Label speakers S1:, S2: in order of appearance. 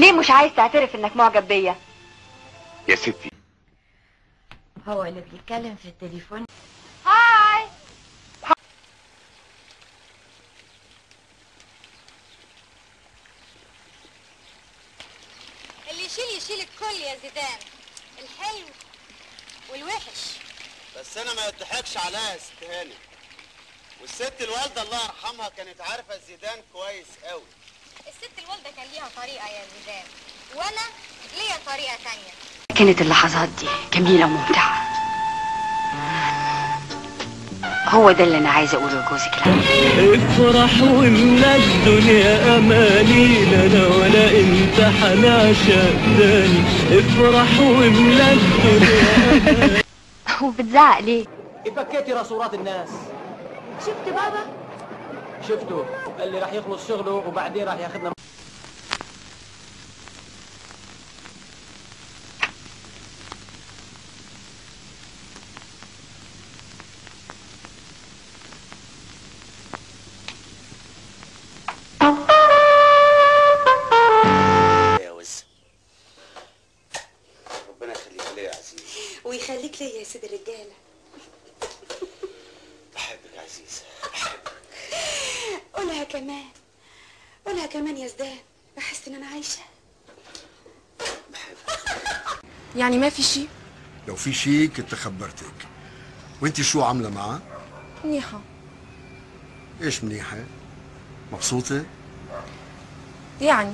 S1: ليه مش عايز تعترف انك معجب بيا؟
S2: يا ستي
S1: هو اللي بيتكلم في التليفون. هاي.
S3: اللي يشيل الكل يا زيدان، الحلو والوحش.
S4: بس انا ما يضحكش عليا يا ست هاني، والست الوالده الله يرحمها كانت عارفه زيدان كويس قوي.
S3: الست الوالده كان ليها طريقه يا زيدان، وانا ليا طريقه تانية.
S1: كانت اللحظات دي جميلة وممتعة. هو ده اللي انا عايزه اقوله لجوزك العام.
S5: افرح واملا الدنيا اماني، لا انا ولا انت حنعشق تاني. افرح واملا الدنيا.
S1: وبتزعق ليه؟
S6: فكيتي راسورات الناس.
S1: شفت بابا؟
S6: شفته، قال لي راح يخلص شغله وبعدين راح ياخذنا.
S4: ربنا يخليك ليا يا عزيز.
S3: ويخليك ليا يا سيد الرجاله.
S4: بحبك يا عزيز، بحبك.
S3: قولها كمان، قولها كمان يا زيدان، بحس ان انا عايشه.
S7: يعني ما في شيء؟
S8: لو في شيء كنت خبرتك. وانت شو عامله معه؟
S7: منيحة.
S8: ايش منيحه؟ مبسوطه؟
S7: يعني